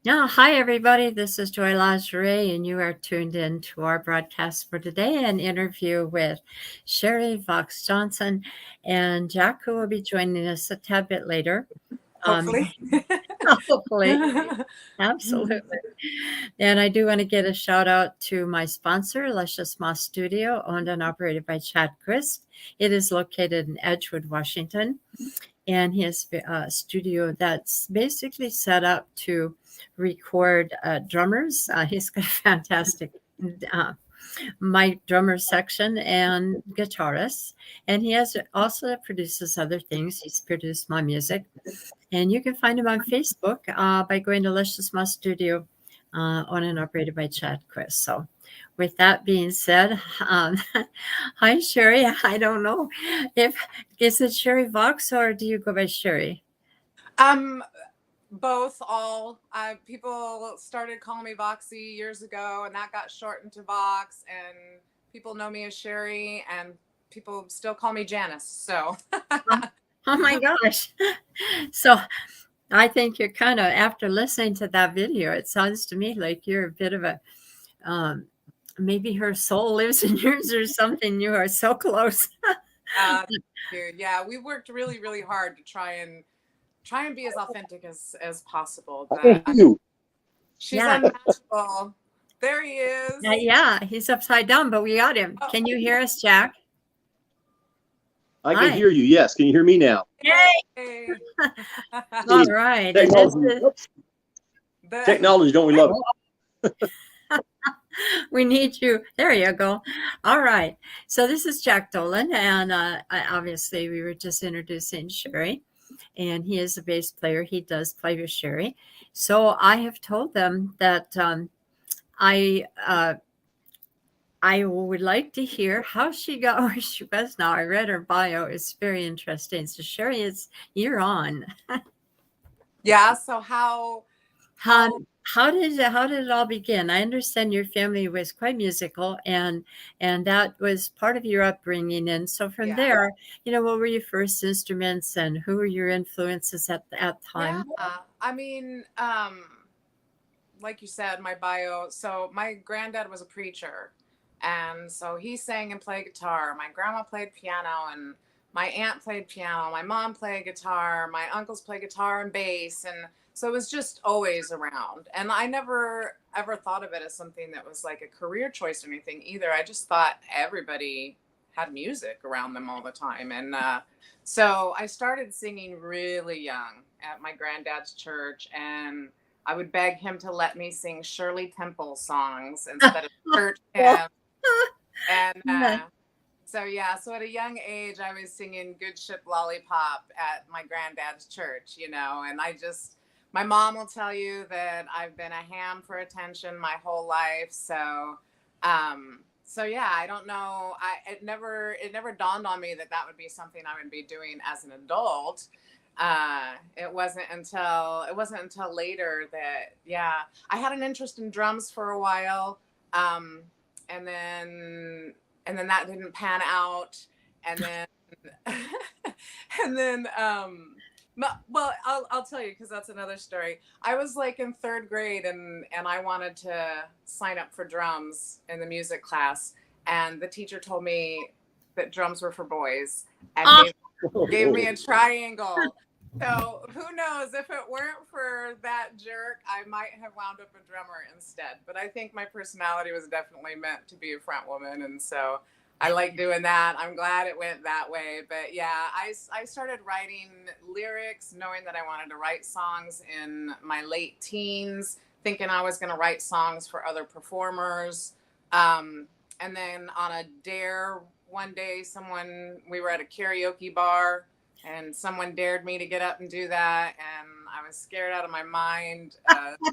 Yeah, hi everybody. This is Joy Lingerie, and you are tuned in to our broadcast for today, an interview with Sherrie Voxx Johnson and Jack, who will be joining us a tad bit later. Um, Hopefully. hopefully, absolutely. And I do want to get a shout out to my sponsor, Luscious Moss Studio, owned and operated by Chad Christ. It is located in Edgewood, Washington, and he has a studio that's basically set up to record drummers. He's got a fantastic uh, my drummer section and guitarists, and he has also produces other things. He's produced my music, and you can find him on Facebook by going to Licious Moss Studio, owned and operated by Chad Chris. So, with that being said, hi Sherrie. I don't know if is it Sherrie Voxx or do you go by Sherrie? um, Both, all. People started calling me Voxy years ago, and that got shortened to Vox. And people know me as Sherrie, and people still call me Janis. So, Oh, oh my gosh! So I think you're kind of after listening to that video. It sounds to me like you're a bit of a um, maybe her soul lives in yours or something. You are so close. dude, yeah, we worked really, really hard to try and be as authentic as possible. I can But hear you. she's Yeah. unmatchable. There he is. Yeah, he's upside down, but we got him. Oh, Can you hear us, Jack? I can Hi. hear you. Yes. Can you hear me now? yay. All See, right. And this technology. is, Oops. The- Technology, don't we love it? we need you. There you go. All right. So this is Jack Dolan, and obviously we were just introducing Sherrie, and he is a bass player. He does play with Sherrie. So I have told them that I I would like to hear how she got where she was now. I read her bio. It's very interesting. So Sherrie, it's you're on. yeah. So how How how how did it all begin? I understand your family was quite musical, and that was part of your upbringing. And so from yeah. there, what were your first instruments, and who were your influences at that Yeah. time? I mean, like you said, my bio. So my granddad was a preacher, and so he sang and played guitar. My grandma played piano, and my aunt played piano. My mom played guitar. My uncles played guitar and bass, and so it was just always around. And I never ever thought of it as something that was like a career choice or anything either. I just thought everybody had music around them all the time, and so I started singing really young at my granddad's church, and I would beg him to let me sing Shirley Temple songs instead of church hymns. And so, yeah, so at a young age, I was singing Good Ship Lollipop at my granddad's church, and my mom will tell you that I've been a ham for attention my whole life. So yeah, I don't know. It never dawned on me that that would be something I would be doing as an adult. It wasn't until later that, yeah, I had an interest in drums for a while, um, and then that didn't pan out, and then and then well, I'll tell you because that's another story. I was like in third grade, and I wanted to sign up for drums in the music class, and the teacher told me that drums were for boys and Oh, gave me a triangle. So who knows, if it weren't for that jerk, I might have wound up a drummer instead. But I think my personality was definitely meant to be a front woman, and so I like doing that. I'm glad it went that way. But yeah, I started writing lyrics, knowing that I wanted to write songs in my late teens, thinking I was going to write songs for other performers. And then on a dare one day, we were at a karaoke bar, and someone dared me to get up and do that, and I was scared out of my mind. But I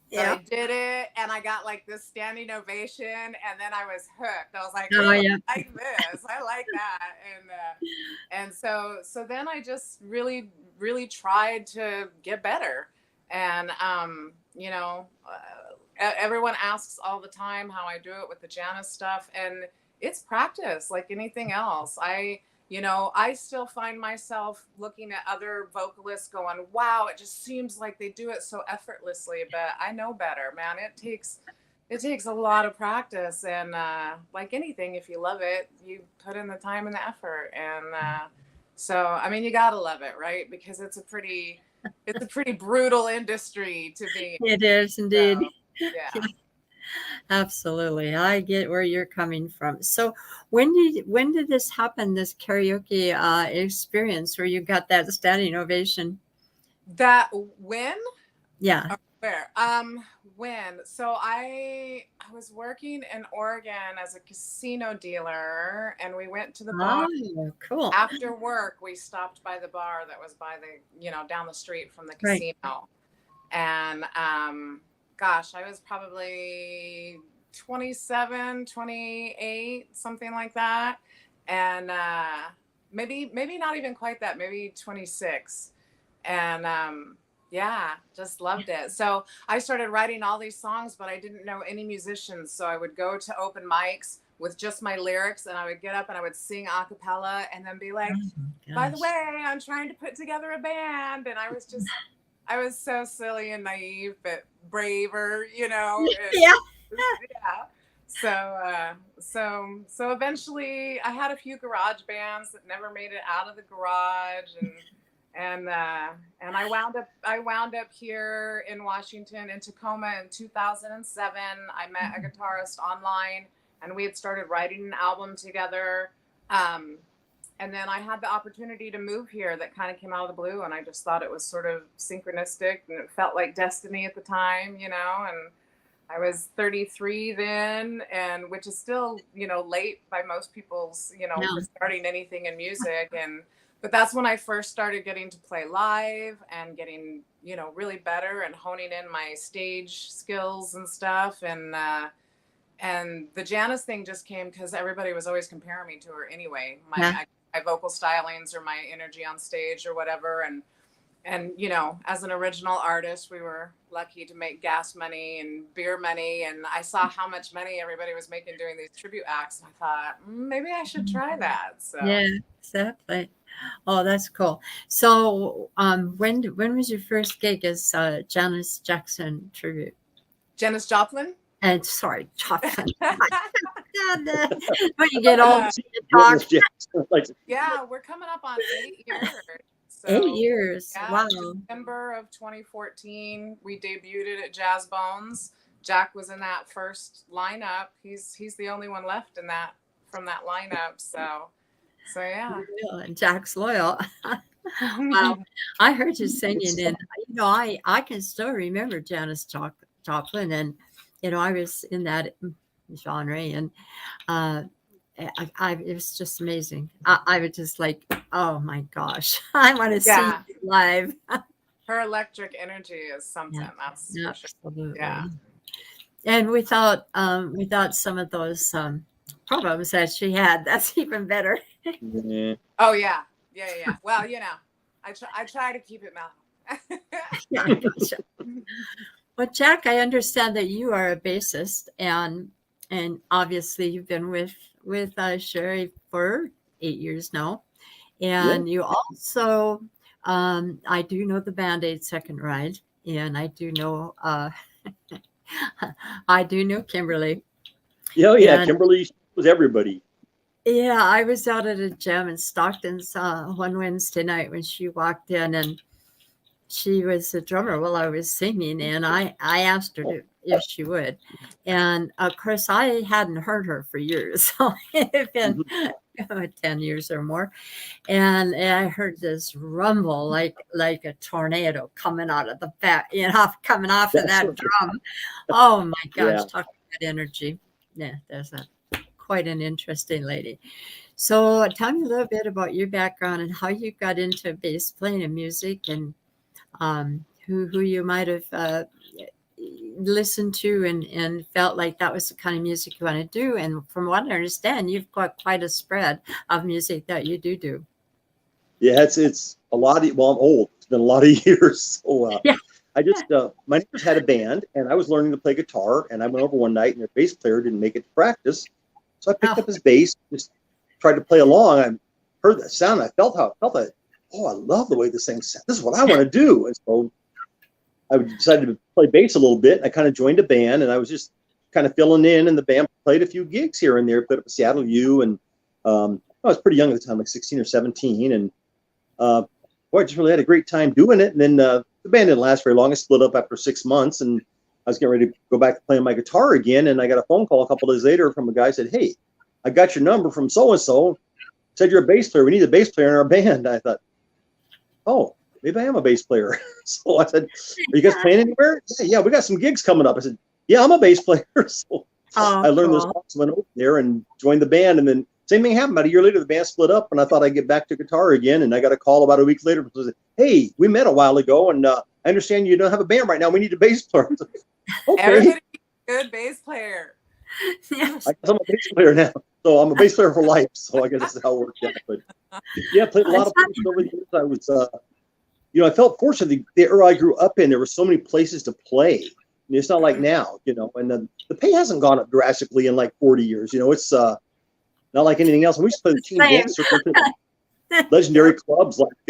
yeah. did it, and I got like this standing ovation, and then I was hooked. I was like, Oh, "Oh, yeah. I like this. I like that." And so then I just really, really tried to get better. And everyone asks all the time how I do it with the Janus stuff, and it's practice, like anything else. You know, I still find myself looking at other vocalists going, wow, it just seems like they do it so effortlessly, but I know better, man. It takes a lot of practice, and like anything, if you love it, you put in the time and the effort. And so, I mean, you gotta love it, right? Because it's a pretty brutal industry to be in. It is indeed. So, yeah. Absolutely. I get where you're coming from. So when did this happen, this karaoke experience where you got that standing ovation? That when? Yeah. Where? When? So I was working in Oregon as a casino dealer, and we went to the bar. Oh, cool. After work, we stopped by the bar that was by the, down the street from the Right. casino. And gosh, I was probably 27, 28, something like that. And maybe not even quite that, maybe 26. And yeah, just loved it. So I started writing all these songs, but I didn't know any musicians. So I would go to open mics with just my lyrics, and I would get up and I would sing a cappella and then be like, Oh, by the gosh. way, I'm trying to put together a band. And I was so silly and naive, but braver, and, Yeah. yeah. So eventually I had a few garage bands that never made it out of the garage, and I wound up here in Washington, in Tacoma, in 2007. I met a guitarist online, and we had started writing an album together. And then I had the opportunity to move here that kind of came out of the blue, and I just thought it was sort of synchronistic, and it felt like destiny at the time, and I was 33 then, and which is still, late by most people's, for starting anything in music. But that's when I first started getting to play live and getting, really better and honing in my stage skills and stuff. And the Janis thing just came because everybody was always comparing me to her anyway. My vocal stylings or my energy on stage or whatever. And as an original artist, we were lucky to make gas money and beer money. And I saw how much money everybody was making doing these tribute acts. And I thought, maybe I should try that. So Yeah, exactly. Oh, that's cool. So when was your first gig as Janis Jackson tribute? Janis Joplin? And sorry, Joplin. When you get old, you talk. Yeah, we're coming up on 8 years. So, 8 years. yeah, Wow. December of 2014, we debuted it at Jazz Bones. Jack was in that first lineup. He's the only one left from that lineup. So yeah. And Jack's loyal. Wow. I heard you singing, and I can still remember Janis Joplin, and I was in that genre, and it was just amazing. I was just like, oh my gosh, I want to see you live. Her electric energy is something. Yeah, that's for absolutely. Sure. Yeah. And without some of those problems that she had, that's even better. Yeah. Oh yeah. Well, I try to keep it mellow. Yeah, I gotcha. Well, Jack, I understand that you are a bassist, and obviously you've been with Sherrie for 8 years now, and you also I do know the Band-Aid Second Ride, and I do know Kimberly. Oh yeah, Kimberly was everybody. Yeah, I was out at a jam in Stockton's one Wednesday night when she walked in, and she was a drummer while I was singing, and I asked her if she would. And of course, I hadn't heard her for years. So it had been 10 years or more. And I heard this rumble like a tornado coming out of the back, coming off of that drum. Oh my gosh, talk about energy. Yeah, there's quite an interesting lady. So tell me a little bit about your background and how you got into bass playing and music, and who you might have listened to and felt like that was the kind of music you want to do. And from what I understand, you've got quite a spread of music that you do. Yeah, it's a lot. Well, I'm old. It's been a lot of years. So I just my neighbors had a band, and I was learning to play guitar. And I went over one night, and their bass player didn't make it to practice, so I picked up his bass, just tried to play along. heard that sound. I felt that. Oh, I love the way this thing sounds. This is what I want to do. And so I decided to play bass a little bit. I kind of joined a band, and I was just kind of filling in. And the band played a few gigs here and there. Played up at Seattle U, and I was pretty young at the time, like 16 or 17. And boy, I just really had a great time doing it. And then the band didn't last very long. I split up after 6 months, and I was getting ready to go back to playing my guitar again. And I got a phone call a couple of days later from a guy who said, "Hey, I got your number from so-and-so. Said you're a bass player. We need a bass player in our band." I thought, oh, maybe I am a bass player. So I said, "Are you guys playing anywhere?" Yeah, we got some gigs coming up. I said, "Yeah, I'm a bass player." So I learned those songs, went over there and joined the band. And then same thing happened. About a year later, the band split up, and I thought I'd get back to guitar again. And I got a call about a week later. That said, "Hey, we met a while ago, and I understand you don't have a band right now. We need a bass player." Like, okay. Everybody good bass player. Yes. I guess I'm a bass player now. So I'm a bass player for life. So I guess that's how it worked out. But yeah, I played a lot of places over the years. I was, I felt fortunate. The era I grew up in, there were so many places to play. It's not like now, and the pay hasn't gone up drastically in like 40 years. It's not like anything else. And we used to play the team dance circuit, legendary clubs like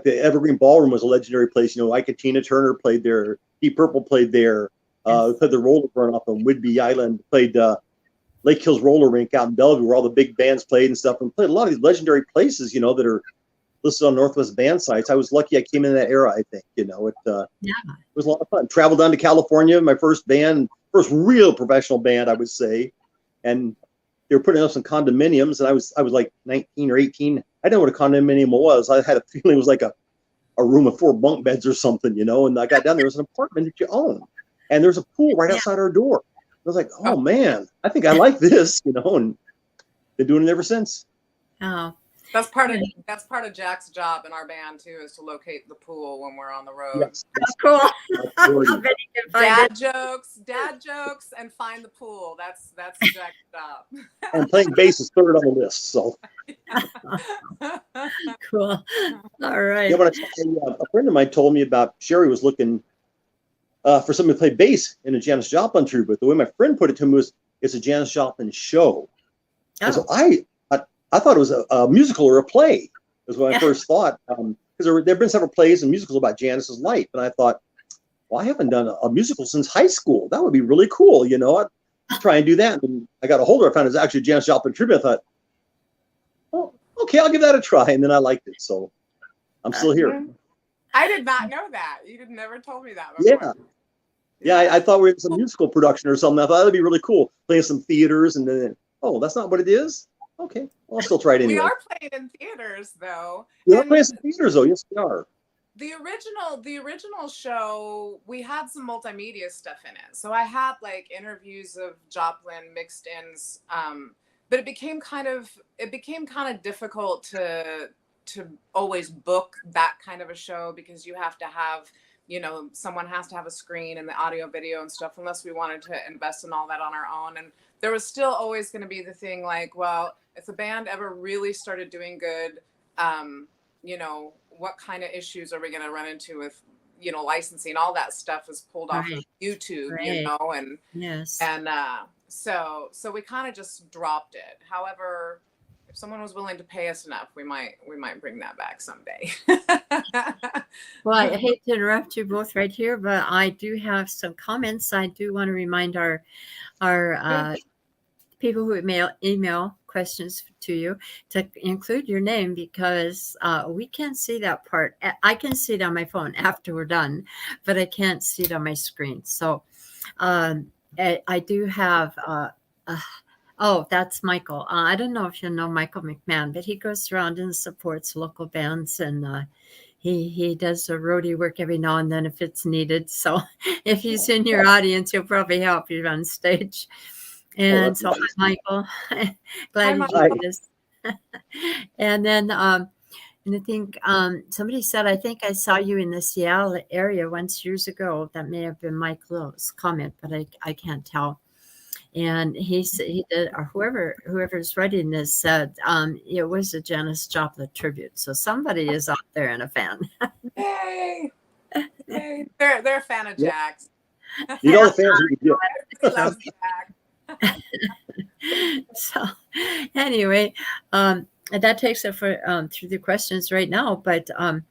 the Evergreen Ballroom was a legendary place. Ike and Tina Turner played there. Deep Purple played there. We played the roller run off on Whidbey Island. Played Lake Hills Roller Rink out in Bellevue, where all the big bands played and stuff. And played a lot of these legendary places, that are listed on Northwest band sites. I was lucky I came in that era, I think. It was a lot of fun. Traveled down to California, my first real professional band, I would say. And they were putting up some condominiums, and I was like 19 or 18. I didn't know what a condominium was. I had a feeling it was like a room of 4 bunk beds or something, and I got down there. It was an apartment that you own. And there's a pool right outside our door. I was like, oh man, I think I like this, and been doing it ever since. Oh, that's part of Jack's job in our band too, is to locate the pool when we're on the road. Yes. Cool. Dad jokes, and find the pool. That's Jack's job. And playing bass is third on the list. So cool. All right. Yeah, a friend of mine told me about Sherrie was looking for someone to play bass in a Janis Joplin tribute. But the way my friend put it to me was, it's a Janis Joplin show. And so I thought it was a musical or a play, is what I first thought. Because there have been several plays and musicals about Janis's life. And I thought, well, I haven't done a musical since high school. That would be really cool. I'd try and do that. And I got a hold of it. I found it was actually a Janis Joplin tribute. I thought, oh, okay, I'll give that a try. And then I liked it. So I'm still here. I did not know that. You never told me that before. Yeah, I thought we had some musical production or something. I thought that'd be really cool. Playing some theaters, and then, oh, that's not what it is? Okay, I'll still try it anyway. We are playing in theaters, though. We are playing some theaters, though. Yes, we are. The original show, we had some multimedia stuff in it. So I had like interviews of Joplin mixed in, but it became kind of difficult to always book that kind of a show, because you have to have, someone has to have a screen and the audio video and stuff, unless we wanted to invest in all that on our own. And there was still always going to be the thing like, well, if the band ever really started doing good, what kind of issues are we going to run into with, licensing? All that stuff is pulled off of YouTube, and yes. And so we kind of just dropped it. However, if someone was willing to pay us enough, we might bring that back someday. Well, I hate to interrupt you both right here, but I do have some comments. I do want to remind our people who email questions to you to include your name, because we can't see that part. I can see it on my phone after we're done, but I can't see it on my screen. So I do have oh, that's Michael. I don't know if you know Michael McMahon, but he goes around and supports local bands, and he does a roadie work every now and then if it's needed. So if he's in your audience, he'll probably help you on stage. And so, nice. Michael, glad you did this. And then, and I think somebody said, I think I saw you in the Seattle area once years ago. That may have been Mike Lowe's comment, but I can't tell. And he did, or whoever's writing this said it was a Janis Joplin tribute. So somebody is out there and a fan. Yay! Yay. They're a fan of Jack's. The fans you Everybody loves Jack. So anyway, And that takes it for through the questions right now. But I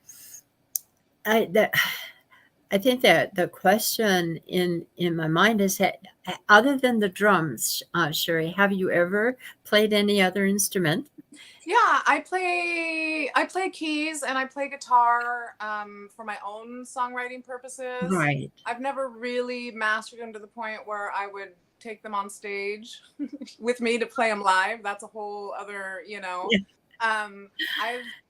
that I think that the question in my mind is that other than the drums, Sherrie, have you ever played any other instrument? Yeah, I play keys and I play guitar for my own songwriting purposes. Right. I've never really mastered them to the point where I would take them on stage with me to play them live. That's a whole other, Yeah. Um,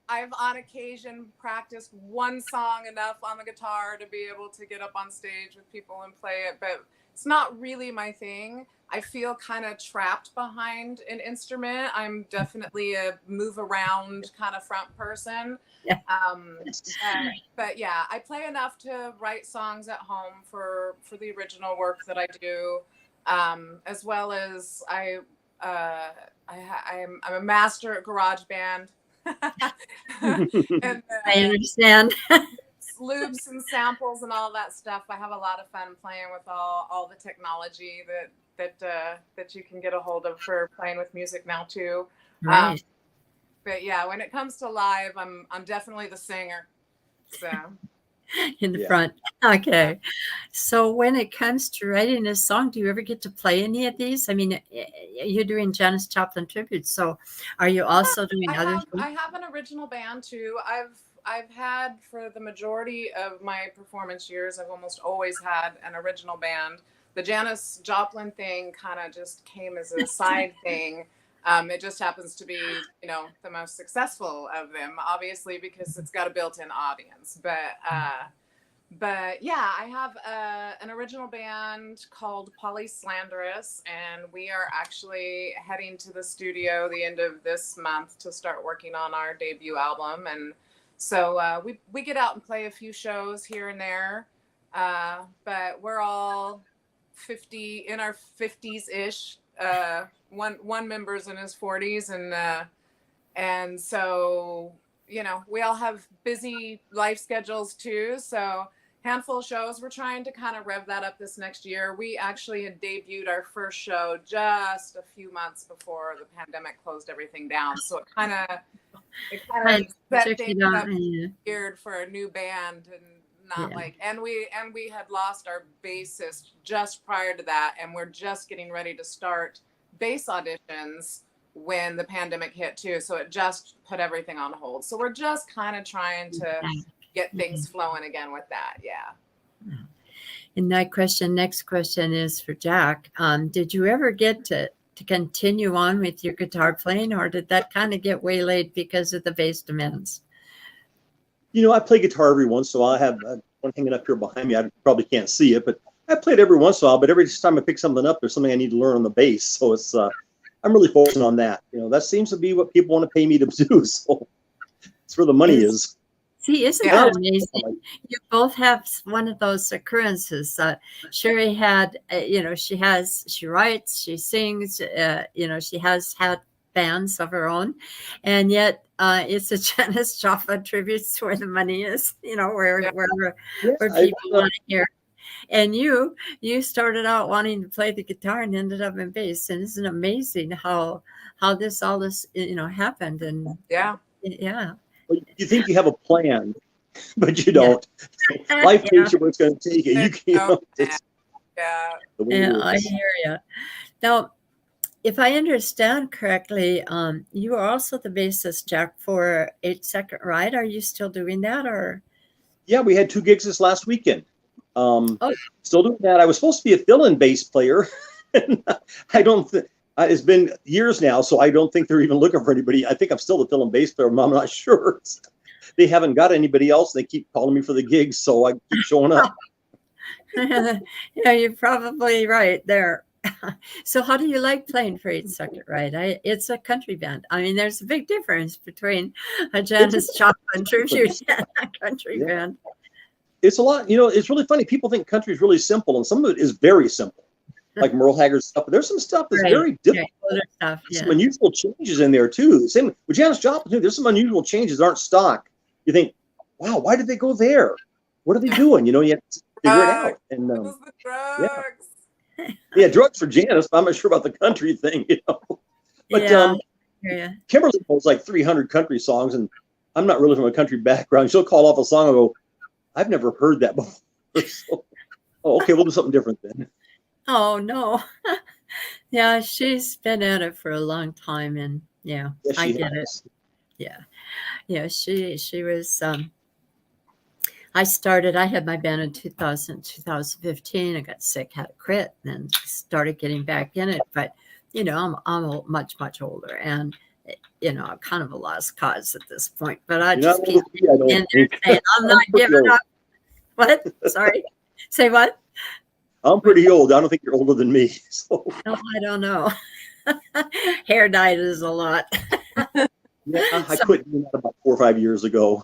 I've on occasion practiced one song enough on the guitar to be able to get up on stage with people and play it, but it's not really my thing. I feel kind of trapped behind an instrument. I'm definitely a move around kind of front person. Yeah. But yeah, I play enough to write songs at home for the original work that I do, as well as I'm a master at GarageBand. And I understand. loops and samples and all that stuff. I have a lot of fun playing with all the technology that you can get a hold of for playing with music now too. Right. But yeah, when it comes to live, I'm definitely the singer. So In the Yeah. front. Okay. So when it comes to writing a song, do you ever get to play any of these? I mean, you're doing Janis Joplin tributes, so are you also doing other I things? have an original band too. I've had for the majority of my performance years, I've almost always had an original band. The Janis Joplin thing kind of just came as a side thing. It just happens to be, the most successful of them, obviously, because it's got a built-in audience. But yeah, I have an original band called Polly Slanderous, and we are actually heading to the studio the end of this month to start working on our debut album. And so we get out and play a few shows here and there, but we're all 50 in our 50s ish. One member's in his 40s, and so we all have busy life schedules too. So handful of shows. We're trying to kind of rev that up this next year. We actually had debuted our first show just a few months before the pandemic closed everything down. So it kind of set things up weird for a new band, and not and we had lost our bassist just prior to that, and we're just getting ready to start bass auditions when the pandemic hit too. So it just put everything on hold. So we're just kind of trying to get things flowing again with that. Yeah. And next question is for Jack. Did you ever get to continue on with your guitar playing, or did that kind of get waylaid because of the bass demands? I play guitar every once in a while. I have one hanging up here behind me. I probably can't see it, but I play it every once in a while. But every time I pick something up, there's something I need to learn on the bass. So it's I'm really focusing on that. That seems to be what people want to pay me to do. So it's where the money is. See, isn't that amazing? You both have one of those occurrences. Sherrie had, she writes, she sings, she has had bands of her own, and yet it's a Janis Joplin tributes where the money is, where people want to hear. And you started out wanting to play the guitar and ended up in bass. And isn't it amazing how all this happened? And yeah. Well, you think you have a plan, but you don't. Life takes you where it's going to take you. I hear you. Now, if I understand correctly, you are also the bassist, Jack, for 8 Second Ride. Are you still doing that, or? Yeah, we had 2 gigs this last weekend. Still doing that. I was supposed to be a fill-in bass player. I don't think. It's been years now, so I don't think they're even looking for anybody. I think I'm still the fill-in bass player, but I'm not sure. They haven't got anybody else. They keep calling me for the gigs, so I keep showing up. Yeah, you're probably right there. So how do you like playing for 8 Second Ride? It's a country band. I mean, there's a big difference between a Janis Joplin tribute and a country band. It's a lot. It's really funny. People think country is really simple, and some of it is very simple. Like Merle Haggard's stuff, but there's some stuff that's very difficult. Some unusual changes in there too. Same with Janis Joplin too. There's some unusual changes that aren't stock. You think, wow, why did they go there? What are they doing? You have to figure it out. And drugs. Drugs for Janis. But I'm not sure about the country thing. But Yeah. Kimberly knows like 300 country songs, and I'm not really from a country background. She'll call off a song and go, I've never heard that before. So, oh, okay, we'll do something different then. Oh no. Yeah, she's been at it for a long time, and yeah, Yes, I she get it. has. Yeah. Yeah, she was I had my band in 2015. I got sick, had a crit, and started getting back in it. But, I'm much older, and, I'm kind of a lost cause at this point. But I You're just not keep older than me, I don't in there think. saying, I'm not I'm pretty giving old. up. What? Sorry. Say what? I'm pretty old. I don't think you're older than me. So No, I don't know. Hair dyed is a lot. yeah, I So, quit doing that about 4 or 5 years ago.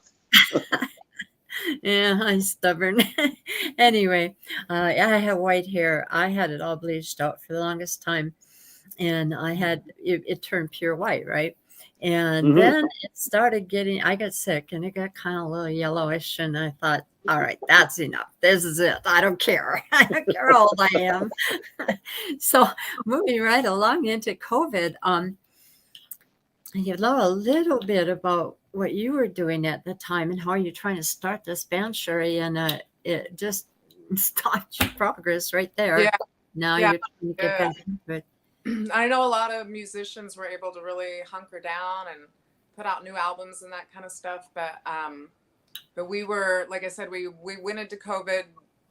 yeah, I'm stubborn. Anyway, I had white hair. I had it all bleached out for the longest time, and it turned pure white, right? And Hmm. then I got sick, and it got kind of a little yellowish, and I thought, all right, that's enough. This is it. I don't care. I don't care how old I am. So moving right along into COVID, you know a little bit about what you were doing at the time and how you're trying to start this band, Sherrie, and it just stopped your progress right there. Yeah, Now yeah. you're trying to get back into it. I know a lot of musicians were able to really hunker down and put out new albums and that kind of stuff. But we were, like I said, we went into COVID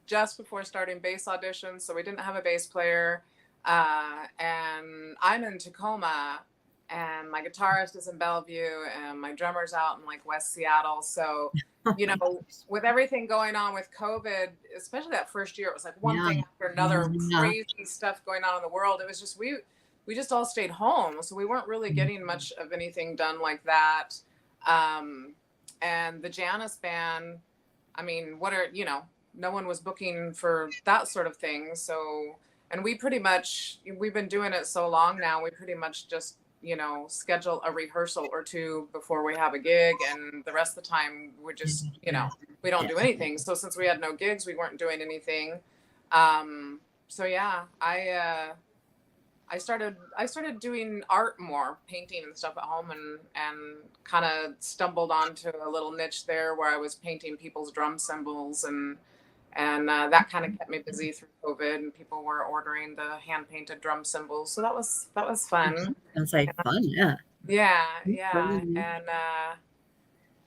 just before starting bass auditions, so we didn't have a bass player. And I'm in Tacoma, and my guitarist is in Bellevue, and my drummer's out in like West Seattle. So, with everything going on with COVID, especially that first year, it was like one Yeah. thing after another, Yeah. crazy stuff going on in the world. It was just we just all stayed home, so we weren't really getting much of anything done like that. And the Janis band, I mean, no one was booking for that sort of thing. So, and we've been doing it so long now, we pretty much just, schedule a rehearsal or two before we have a gig. And the rest of the time we're just, we don't do anything. So since we had no gigs, we weren't doing anything. So yeah, I started doing art more, painting and stuff at home, and kind of stumbled onto a little niche there where I was painting people's drum cymbals, and that kind of kept me busy through COVID, and people were ordering the hand painted drum cymbals, so that was fun. Sounds like fun, yeah. Yeah, Mhm.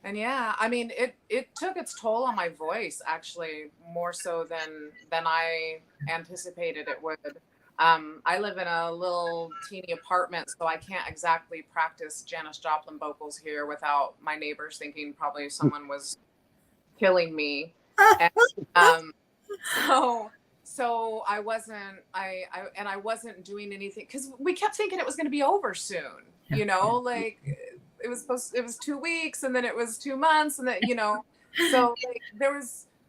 and yeah, I mean, it took its toll on my voice, actually, more so than I anticipated it would. I live in a little teeny apartment, so I can't exactly practice Janis Joplin vocals here without my neighbors thinking probably someone was killing me. And, so I wasn't doing anything because we kept thinking it was going to be over soon. Like it was 2 weeks, and then it was 2 months, and then so like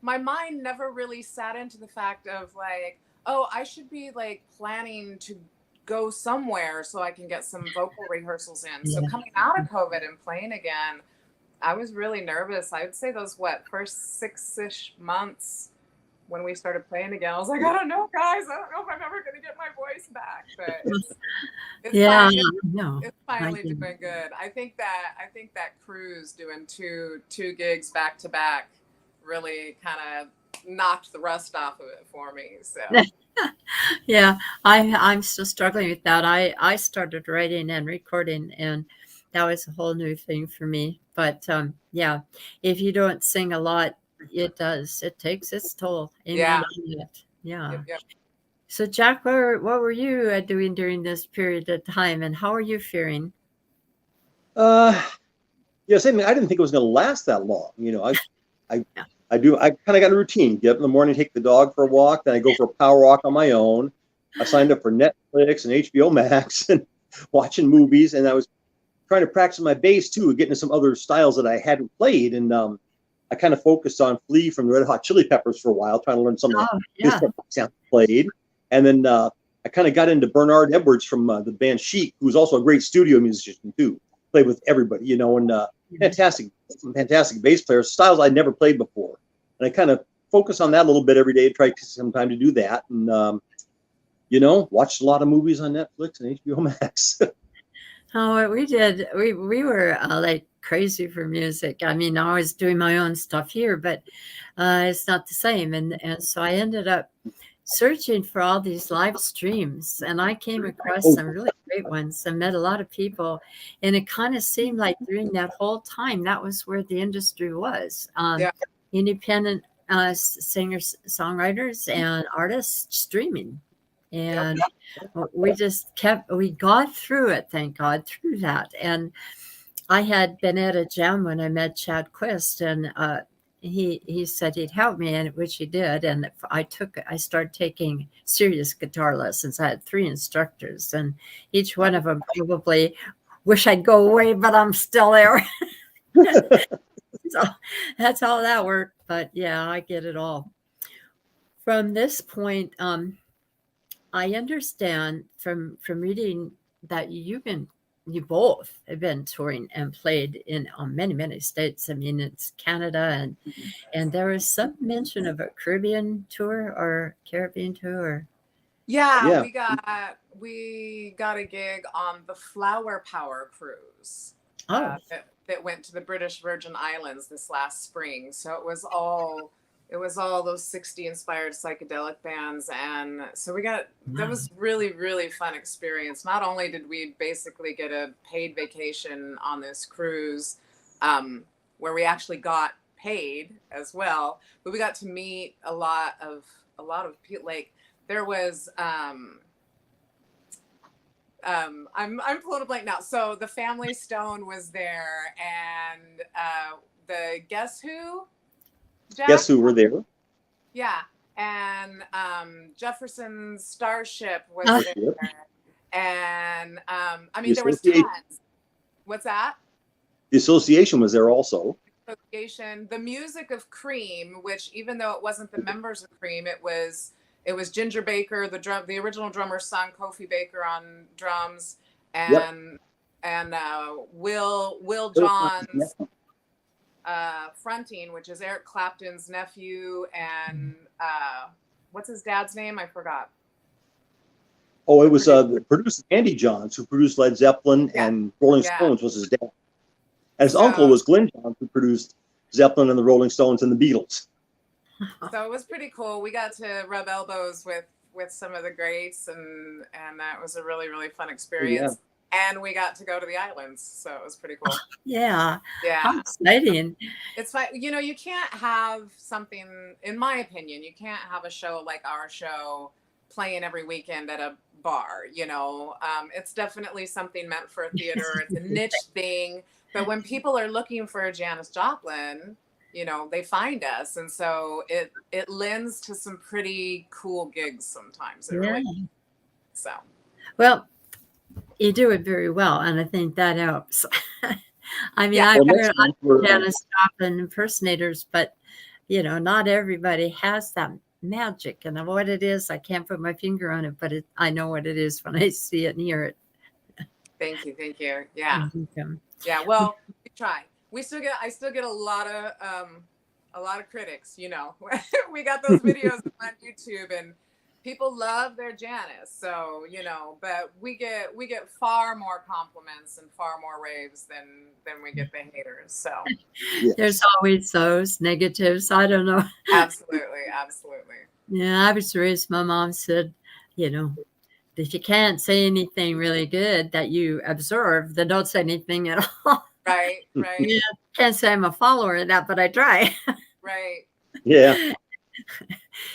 my mind never really sat into the fact of like, oh, I should be like planning to go somewhere so I can get some vocal rehearsals in. So coming out of COVID and playing again, I was really nervous. I would say those first 6-ish months when we started playing again, I was like, I don't know, guys. I don't know if I'm ever going to get my voice back. But it's finally doing good. I think that cruise doing two gigs back to back really kind of knocked the rust off of it for me. So Yeah, I'm still struggling with that. I started writing and recording, and that was a whole new thing for me. But yeah, if you don't sing a lot, it takes its toll. Amen on it. Yeah. Yep. So Jack, what were you doing during this period of time, and how are you faring? Yeah, same thing. I didn't think it was going to last that long. I kind of got a routine. Get up in the morning, take the dog for a walk, then I go for a power walk on my own. I signed up for Netflix and HBO Max and watching movies, and I was trying to practice my bass too, getting into some other styles that I hadn't played. And I kind of focused on Flea from the Red Hot Chili Peppers for a while, trying to learn some of the sounds played. And then I kind of got into Bernard Edwards from the band Chic, who's also a great studio musician too. Played with everybody, and fantastic bass player, styles I'd never played before. And I kind of focus on that a little bit every day, try some time to do that. And, watched a lot of movies on Netflix and HBO Max. Oh, we did. We were like crazy for music. I mean, I was doing my own stuff here, but it's not the same. And so I ended up searching for all these live streams, and I came across Oh, some really great ones and met a lot of people. And it kind of seemed like during that whole time, that was where the industry was. Yeah. Independent singers, songwriters, and artists streaming. Yep. And we got through it, thank God, through that. And I had been at a jam when I met Chad Quist, and he said he'd help me, and which he did. And I started taking serious guitar lessons. I had 3 instructors, and each one of them probably wish I'd go away, but I'm still there. So that's how that worked. But yeah, I get it all. From this point, I understand from reading that you both have been touring and played in many states. I mean, it's Canada and there was some mention of a Caribbean tour or Caribbean tour. Yeah, yeah. we got a gig on the Flower Power cruise Oh, that went to the British Virgin Islands this last spring. So it was all those 60 inspired psychedelic bands, and so that was really fun experience. Not only did we basically get a paid vacation on this cruise, where we actually got paid as well, but we got to meet a lot of people. Like there was I'm pulling a blank now. So the Family Stone was there, and the Guess Who, Jack? Guess who were there? Yeah, and Jefferson Starship was there, and I mean there was tons. What's that? The Association was there also. Association, the music of Cream, which even though it wasn't the members of Cream, it was Ginger Baker, the original drummer's son, Kofi Baker on drums, and Will Johns fronting, which is Eric Clapton's nephew, and what's his dad's name? I forgot. Oh, it was the producer Andy Johns, who produced Led Zeppelin and Rolling Stones, was his dad. And his uncle was Glenn Johns, who produced Zeppelin and the Rolling Stones and the Beatles. So it was pretty cool. We got to rub elbows with some of the greats, and that was a really fun experience. And we got to go to the islands, so it was pretty cool. Yeah. Yeah. How exciting. It's fine. You can't have something, in my opinion, you can't have a show like our show playing every weekend at a bar. It's definitely something meant for a theater. It's a niche thing. But when people are looking for a Janis Joplin, they find us. And so it lends to some pretty cool gigs sometimes. It really. So. Well, you do it very well, and I think that helps. I mean, I've heard Janis Joplin impersonators, but not everybody has that magic. And what it is, I can't put my finger on it, but I know what it is when I see it and hear it. Thank you. Yeah. Yeah. Well, we try. I still get a lot of critics. We got those videos on YouTube, and people love their Janis. So but we get far more compliments and far more raves than we get the haters. So there's always those negatives. I don't know. Absolutely. Yeah, I was raised. My mom said, if you can't say anything really good that you observe, then don't say anything at all. Right. Yeah, can't say I'm a follower of that, but I try. Right. Yeah.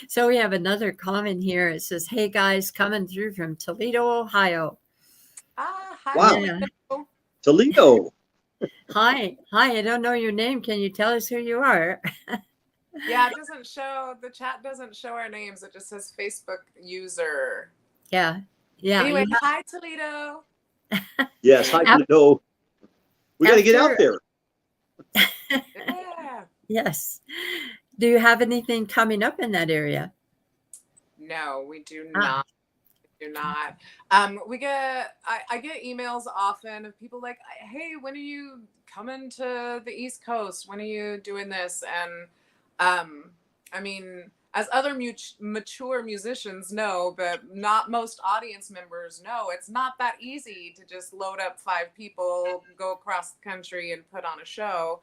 So we have another comment here. It says, "Hey guys, coming through from Toledo, Ohio." Hi. Wow. Toledo. Hi. I don't know your name. Can you tell us who you are? Yeah, it doesn't show. The chat doesn't show our names. It just says Facebook user. Yeah. Anyway, hi Toledo. Yes, hi Toledo. We got to get out there. Yeah. Yes. Do you have anything coming up in that area? No, we do not. We do not. I get emails often of people like, hey, when are you coming to the East Coast? When are you doing this? And I mean, as other mature musicians know, but not most audience members know, it's not that easy to just load up 5 people, go across the country, and put on a show.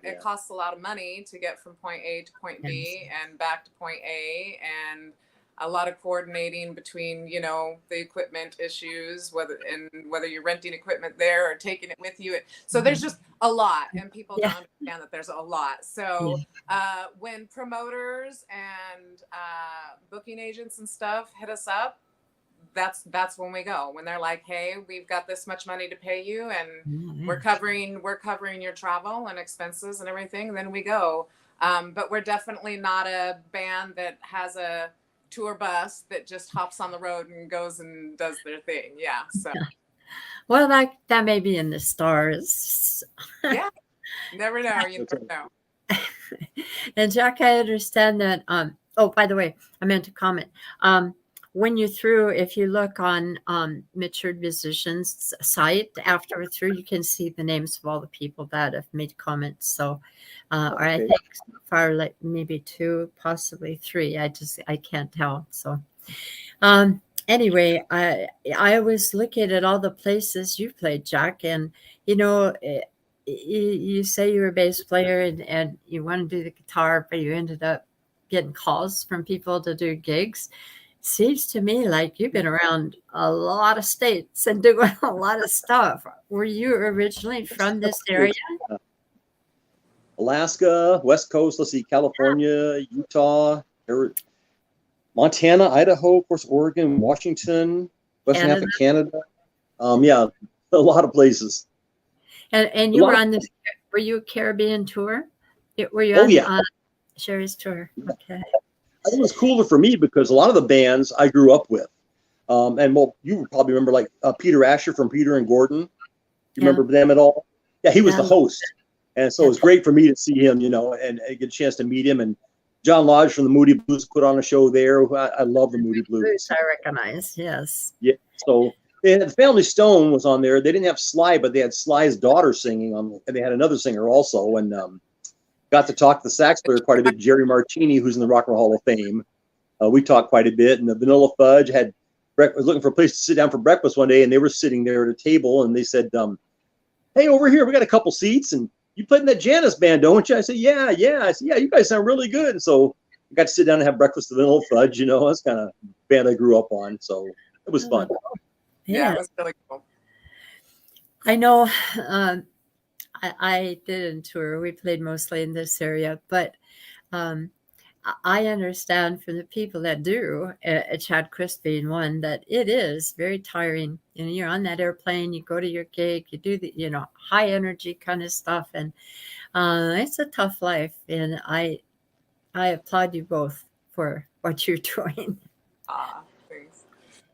It costs a lot of money to get from point A to point B and back to point A, and a lot of coordinating between, you know, the equipment issues, whether you're renting equipment there or taking it with you. So there's just a lot, and people don't understand that there's a lot. So when promoters and booking agents and stuff hit us up, that's when we go. When they're like, hey, we've got this much money to pay you, and we're covering your travel and expenses and everything, then we go. But we're definitely not a band that has a tour bus that just hops on the road and goes and does their thing. Yeah. So well, that may be in the stars. Yeah. Never know. You never know. And Jack, I understand that. Oh, by the way, I meant to comment. When you're through, if you look on Matured Musicians site after we're through, you can see the names of all the people that have made comments. So, or I think so far, like maybe 2, possibly 3. I can't tell. So, anyway, I was looking at all the places you played, Jack, and you know, you say you're a bass player and you want to do the guitar, but you ended up getting calls from people to do gigs. Seems to me like you've been around a lot of states and doing a lot of stuff. Were you originally from this area? Alaska, West Coast, let's see, California, Utah, Montana, Idaho, of course, Oregon, Washington, Western half of Canada. Yeah, a lot of places. And you were on this, were you a Caribbean tour? Were you on Sherrie's tour? Okay. I think it was cooler for me because a lot of the bands I grew up with. And well, you probably remember like Peter Asher from Peter and Gordon. You remember them at all? Yeah, he was the host. And so it was great for me to see him, you know, and get a chance to meet him. And John Lodge from the Moody Blues put on a show there. I love the Moody Blues. I recognize, yes. Yeah, so they had Family Stone was on there. They didn't have Sly, but they had Sly's daughter singing on, and they had another singer also. And got to talk to the sax player quite a bit, Jerry Martini, who's in the Rock and Roll Hall of Fame. We talked quite a bit, and the Vanilla Fudge was looking for a place to sit down for breakfast one day, and they were sitting there at a table, and they said, "Hey, over here, we got a couple seats, and you played in that Janis band, don't you?" I said, "Yeah." I said, "Yeah, you guys sound really good." And so I got to sit down and have breakfast with Vanilla Fudge. You know, that's kind of band I grew up on, so it was fun. Yeah, it was really cool. I know. I didn't tour. We played mostly in this area, but I understand from the people that do, Chad Chris being one, that it is very tiring. You know, you're on that airplane, you go to your gig, you do the, you know, high energy kind of stuff, and it's a tough life. And I applaud you both for what you're doing. Thanks.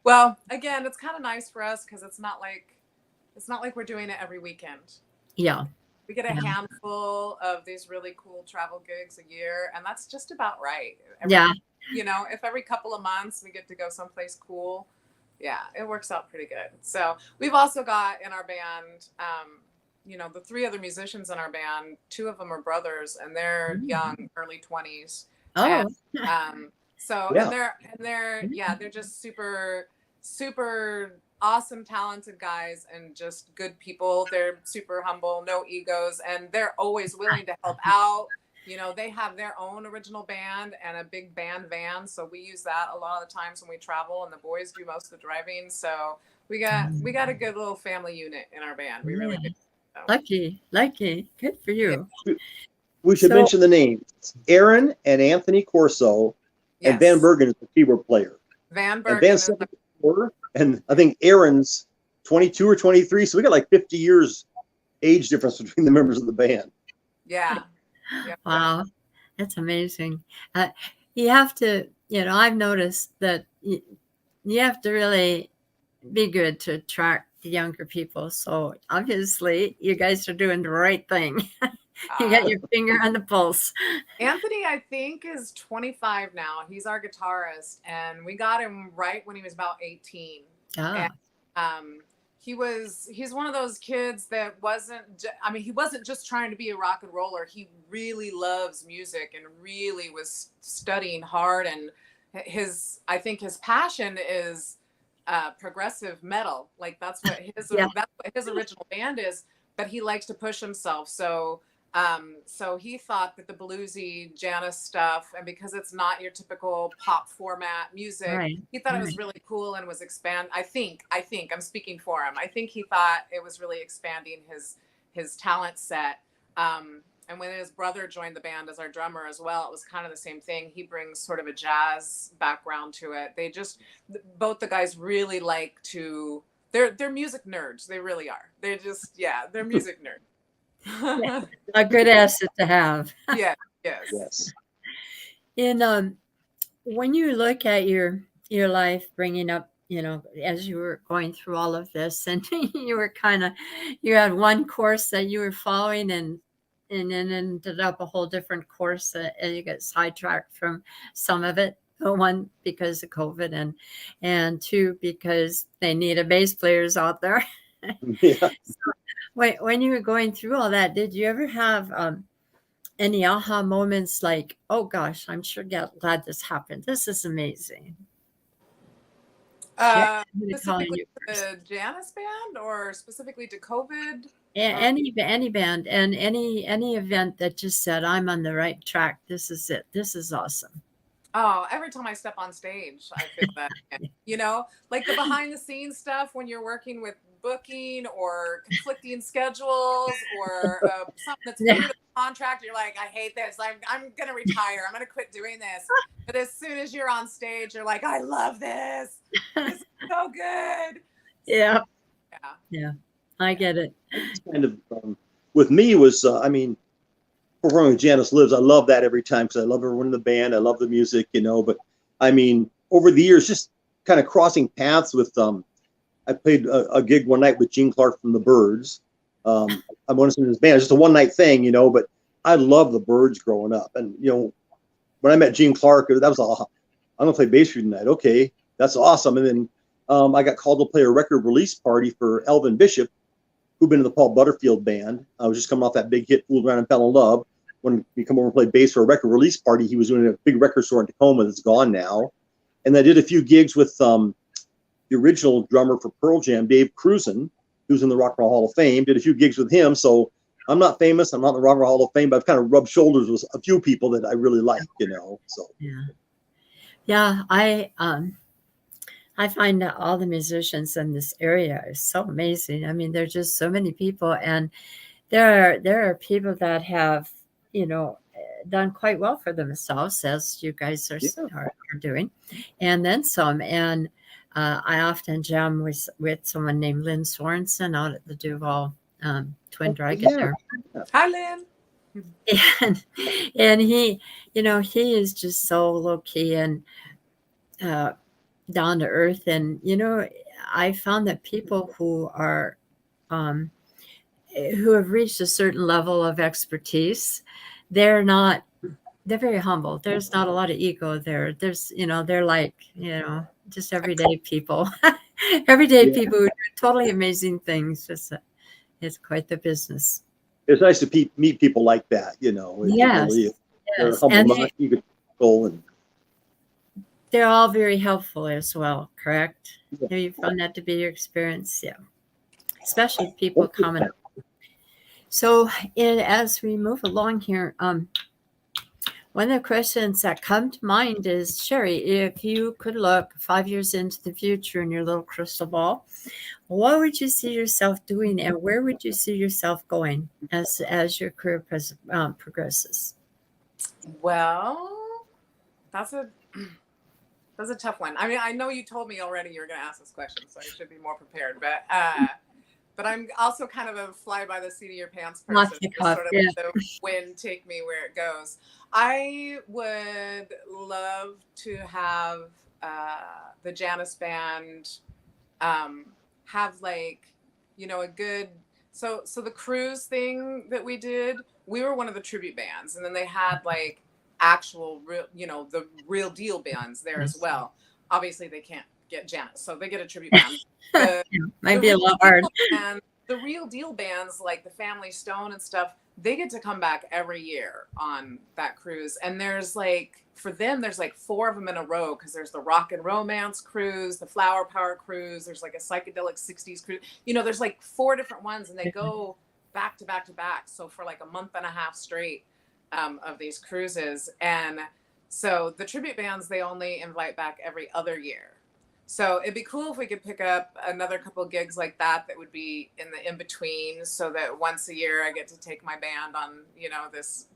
Well, again, it's kind of nice for us because it's not like we're doing it every weekend. Yeah. We get a handful of these really cool travel gigs a year, and that's just about right. You know, if every couple of months we get to go someplace cool, yeah, it works out pretty good. So we've also got in our band, you know, the 3 other musicians in our band, 2 of them are brothers, and they're young, early 20s. Oh. And, they're just super, super awesome, talented guys and just good people. They're super humble, no egos, and they're always willing to help out. You know, they have their own original band and a big band van, so we use that a lot of the times when we travel, and the boys do most of the driving. So we got a good little family unit in our band. We really do. So. Lucky. Good for you. We should mention the names. Aaron and Anthony Corso, and Van Bergen is the keyboard player. Van Bergen is and I think Aaron's 22 or 23, so we got like 50 years age difference between the members of the band. Yeah. Wow, that's amazing. You have to, you know, I've noticed that you have to really be good to attract the younger people. So obviously, you guys are doing the right thing. You got your finger on the pulse. Anthony, I think, is 25 now. He's our guitarist, and we got him right when he was about 18. And, he's one of those kids that he wasn't just trying to be a rock and roller. He really loves music and really was studying hard, and I think his passion is progressive metal. Like that's what his original band is, but he likes to push himself. So he thought that the bluesy Janis stuff, and because it's not your typical pop format music, he thought it was really cool and was I think I'm speaking for him. I think he thought it was really expanding his talent set. And when his brother joined the band as our drummer as well, it was kind of the same thing. He brings sort of a jazz background to it. Both the guys really they're music nerds. They really are. They're music nerds. Yeah, a good asset to have. Yes. And when you look at your life, bringing up, as you were going through all of this, and you had one course that you were following, and then ended up a whole different course, and you got sidetracked from some of it. One, because of COVID, and two, because they needed bass players out there. Yeah. So, when you were going through all that, did you ever have any aha moments like, oh gosh, I'm sure glad this happened. This is amazing. Specifically to the Janis band, or specifically to COVID? Any band and any event that just said, I'm on the right track. This is it. This is awesome. Oh, every time I step on stage, I feel that, like the behind the scenes stuff when you're working with booking or conflicting schedules or something that's new to the contract. You're like, I hate this. I'm going to retire. I'm going to quit doing this. But as soon as you're on stage, you're like, I love this. This is so good. Yeah. I get it. It's kind of, with me was, performing with Janis Lives, I love that every time because I love everyone in the band. I love the music, but over the years, just kind of crossing paths with, I played a gig one night with Gene Clark from the Byrds. I wanted to in his band. It's just a one night thing, but I loved the Byrds growing up. And, when I met Gene Clark, that was all, I'm going to play bass for you tonight. Okay, that's awesome. And then I got called to play a record release party for Elvin Bishop, who'd been in the Paul Butterfield band. I was just coming off that big hit, Fooled Around and Fell in Love. When we come over and play bass for a record release party, he was doing a big record store in Tacoma that's gone now. And I did a few gigs with the original drummer for Pearl Jam, Dave Cruzen, who's in the Rock and Roll Hall of Fame. Did a few gigs with him. So I'm not famous. I'm not in the Rock and Roll Hall of Fame, but I've kind of rubbed shoulders with a few people that I really like, So yeah, I find that all the musicians in this area are so amazing. There's just so many people, and there are people that have, done quite well for themselves, as you guys are doing, and then some. And I often jam with someone named Lynn Sorensen out at the Duval Twin Dragon there. Hi, Lynn. And he, he is just so low key and down to earth. And, I found that people who are, who have reached a certain level of expertise, they're very humble. There's not a lot of ego there. There's, they're like, just everyday people, people who do totally amazing things. Just, it's quite the business. It's nice to meet people like that, Yes. Really, they're humble, you could go, and they're all very helpful as well, correct? Yeah. Have you found that to be your experience? Yeah. Especially people coming. So as we move along here, one of the questions that come to mind is, Sherrie, if you could look 5 years into the future in your little crystal ball, what would you see yourself doing, and where would you see yourself going as your career progresses? Well, that's a tough one. I know you told me already you were going to ask this question, so I should be more prepared. But I'm also kind of a fly by the seat of your pants person. Sort of the wind take me where it goes. I would love to have the Janis band have a good. So the cruise thing that we did, we were one of the tribute bands, and then they had actual real, the real deal bands there as well. Obviously they can't get Janis, so they get a tribute band. The, Might be a lot hard. And the real deal bands like the Family Stone and stuff, they get to come back every year on that cruise. And there's like, for them, there's like 4 of them in a row, because there's the Rock and Romance cruise, the Flower Power cruise, there's like a psychedelic 60s cruise. You know, there's like 4 different ones, and they go back to back to back. So for like a month and a half straight of these cruises. And so the tribute bands, they only invite back every other year. So it'd be cool if we could pick up another couple gigs like that would be in the in-between, so that once a year I get to take my band on, you know, this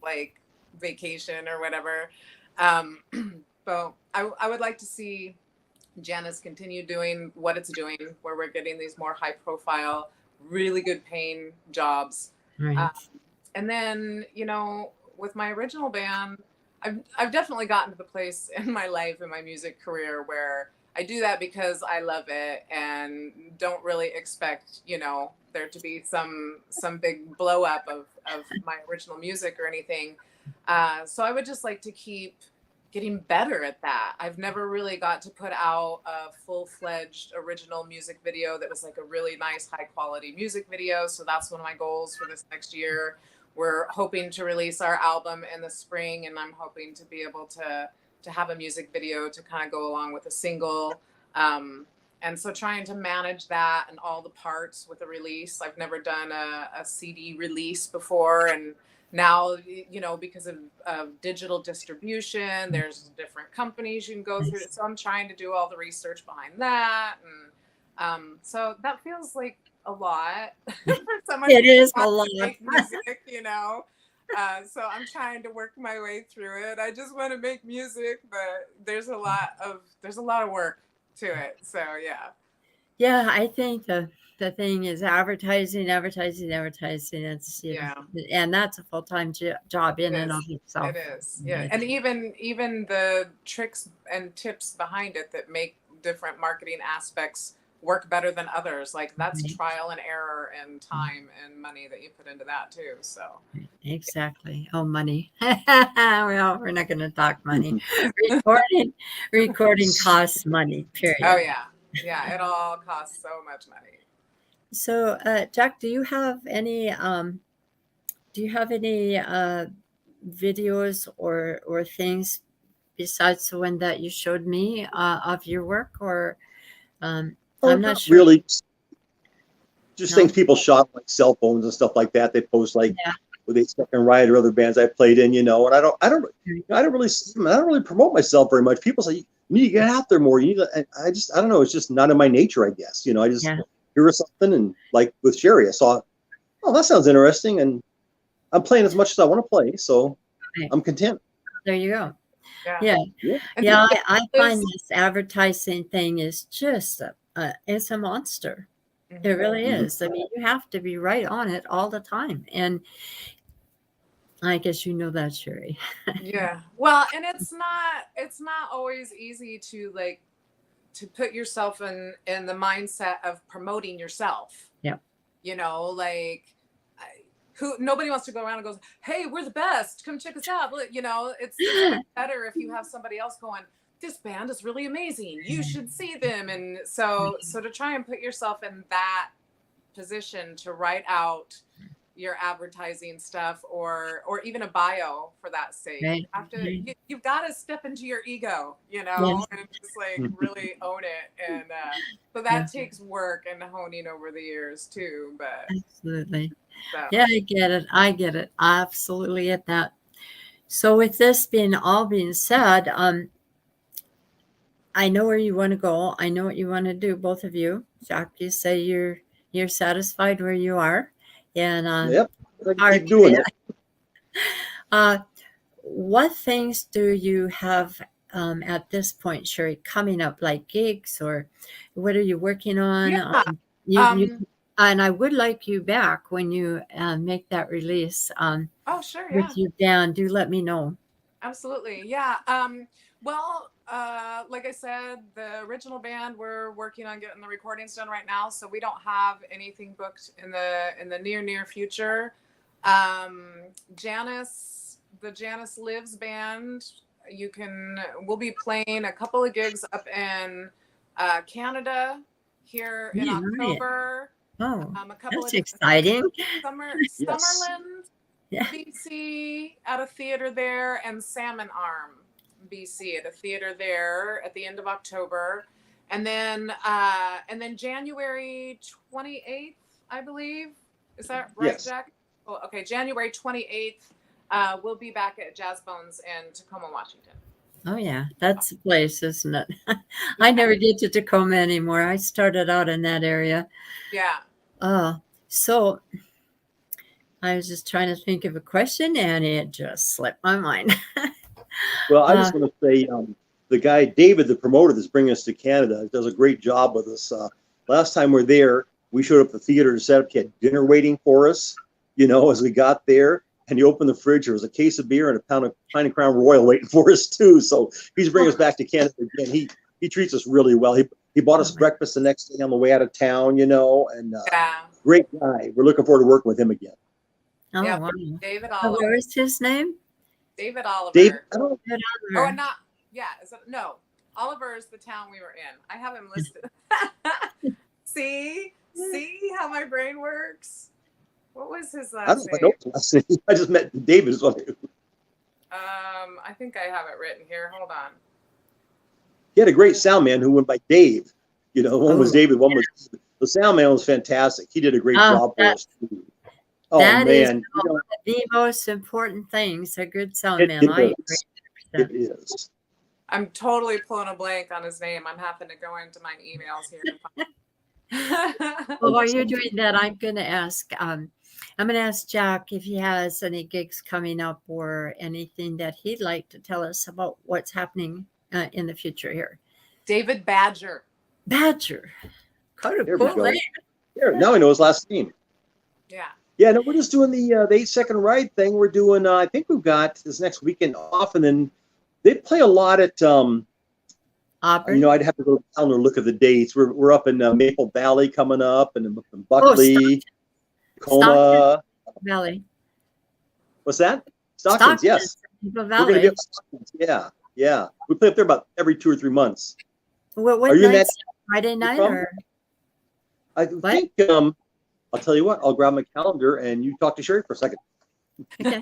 like vacation or whatever. But I would like to see Janis continue doing what it's doing, where we're getting these more high profile, really good paying jobs. Right. And then, you know, with my original band, I've definitely gotten to the place in my life, in my music career, where I do that because I love it and don't really expect, you know, there to be some big blow up of my original music or anything. So I would just like to keep getting better at that. I've never really got to put out a full-fledged original music video that was like a really nice, high quality music video. So that's one of my goals for this next year. We're hoping to release our album in the spring, and I'm hoping to be able to have a music video to kind of go along with a single. And so trying to manage that and all the parts with a release. I've never done a CD release before. And now, you know, because of digital distribution, there's different companies you can go through. So I'm trying to do all the research behind that. And so that feels like a lot for someone. It is a lot. Make music, you know. So I'm trying to work my way through it. I just want to make music, but there's a lot of work to it. So yeah, I think the thing is advertising. It's, you know, and that's a full-time job in and of itself. It is, yeah. And even the tricks and tips behind it that make different marketing aspects work better than others. Like that's trial and error and time and money that you put into that too. So exactly. Oh, money. Well, we're not going to talk money. Recording costs money. Period. Oh yeah, it all costs so much money. So, Jack, do you have any videos or things besides the one that you showed me of your work, or I'm not sure. Really, just things people shot like cell phones and stuff like that. They post like with a Second Riot or other bands I played in, you know. And I don't really promote myself very much. People say you need to get out there more. You need to, I don't know. It's just not in my nature, I guess. You know, I just hear something, and like with Sherrie, I saw, oh, that sounds interesting, and I'm playing as much as I want to play, so I'm content. There you go. Yeah. I find this advertising thing is just it's a monster. It really is. I mean, you have to be right on it all the time, and I guess you know that, Sherrie. Yeah. Well, and it's not always easy to put yourself in the mindset of promoting yourself. Yeah. You know, like nobody wants to go around and goes, "Hey, we're the best. Come check us out." You know, it's better if you have somebody else going, "This band is really amazing. You should see them." And so to try and put yourself in that position to write out your advertising stuff or even a bio for that sake. You've got to step into your ego, you know, and just like really own it. And so that takes work and honing over the years too. But absolutely. Yeah, I get it. I absolutely get that. So with this all being said, I know where you want to go. I know what you want to do, both of you. Jack, you say you're satisfied where you are. And yep, I keep doing it. What things do you have at this point, Sherrie, coming up, like gigs, or what are you working on? And I would like you back when you make that release. Oh, sure, with your band. Do let me know. Absolutely, yeah. Well, like I said, the original band, we're working on getting the recordings done right now, so we don't have anything booked in the near future. The Janis Lives band we'll be playing a couple of gigs up in Canada here in Yeah, right. October. Oh, A couple that's of exciting. Yes. Summerland, Yeah. BC at a theater there, and Salmon Arm, BC at a theater there at the end of October. And then January 28th, I believe. Is that right, Yes. Jack? Oh, okay, January 28th, we'll be back at Jazz Bones in Tacoma, Washington. Oh yeah, that's the place, isn't it? I never get to Tacoma anymore. I started out in that area. Yeah. So I was just trying to think of a question, and it just slipped my mind. Well, I just want to say the guy, David, the promoter that's bringing us to Canada, does a great job with us. Last time we were there, we showed up at the theater to set up. He had dinner waiting for us, as we got there. And you open the fridge, there was a case of beer and a pound of Pine and Crown Royal waiting for us, too. So he's bringing us back to Canada again. He treats us really well. He bought us breakfast the next day on the way out of town, and great guy. We're looking forward to working with him again. Oh, yeah, wow. David Oh, Oliver. what was his name? David Oliver. David, Oliver. Oh, and not, yeah. No, Oliver is the town we were in. I have him listed. See how my brain works? What was his last name? I just met David. Is what I think I have it written here. Hold on. He had a great sound man who went by Dave. One was David, one was the sound man was fantastic. He did a great job for us too. Oh that man, is one of the most important things. A good sound man. It is. I'm totally pulling a blank on his name. I'm having to go into my emails here. Well, while you're doing that, I'm going to ask Jack if he has any gigs coming up or anything that he'd like to tell us about what's happening in the future here. David Badger. Badger. Quite a cool name. There, now I know his last name. Yeah. Yeah, no, we're just doing the 8-second ride thing. We're doing, I think we've got this next weekend off, and then they play a lot at, Auburn. I'd have to go down and look at the dates. We're up in Maple Valley coming up, and in Buckley, Tacoma. Valley. What's that? Stockton's, yes. Maple Valley. We're going to be up Stockton's, yeah. We play up there about every 2 or 3 months. What Are you nights? Friday night or? I think, I'll tell you what, I'll grab my calendar and you talk to Sherrie for a second. Okay.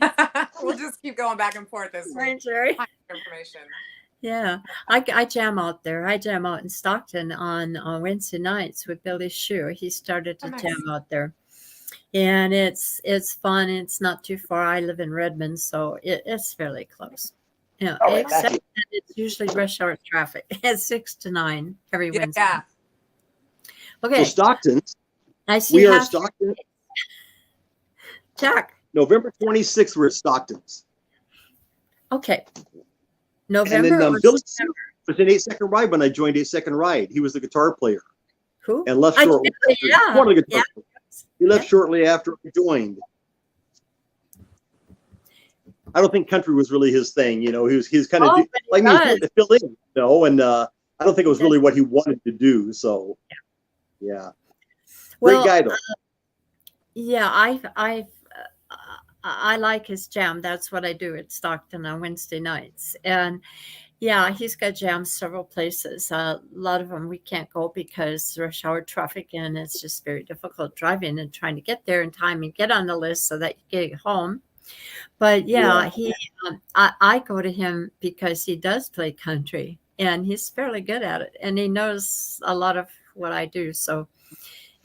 We'll just keep going back and forth this week. Sherrie. Information. Yeah, I jam out there. I jam out in Stockton on Wednesday nights with Billy Shue. He started to jam out there, and it's fun. It's not too far. I live in Redmond, so it's fairly close. Yeah, except that it's usually rush hour traffic. It's 6 to 9 every Wednesday. Yeah. So Okay. Stockton's. I see. We are at Stockton. Jack. November 26th, we're at Stockton's. Okay. November. And then Billy was an 8-second ride when I joined 8-second ride. He was the guitar player. Who? And left shortly. Yeah. One of the guitar players. He left shortly after I joined. I don't think country was really his thing. He was kind of like me, to fill in, and I don't think it was really what he wanted to do. So, yeah. Great guy though. Yeah, I like his jam. That's what I do at Stockton on Wednesday nights. And yeah, he's got jams several places. A lot of them we can't go because rush hour traffic, and it's just very difficult driving and trying to get there in time and get on the list so that you get home. But yeah. I go to him because he does play country and he's fairly good at it, and he knows a lot of what I do. So.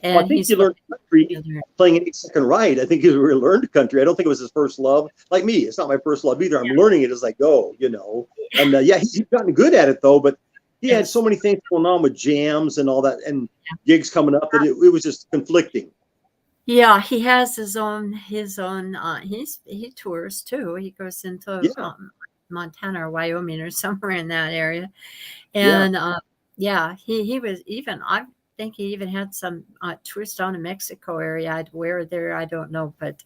And I think he learned country playing an 8-second ride. I think he really learned country. I don't think it was his first love. Like me, it's not my first love either. I'm learning it as I go, And he's gotten good at it though. But he had so many things going on with jams and all that, and gigs coming up that it was just conflicting. Yeah, he has his own. He tours too. He goes into Montana or Wyoming or somewhere in that area, and he was even. I think he even had some tours down in Mexico area. Where there, I don't know, but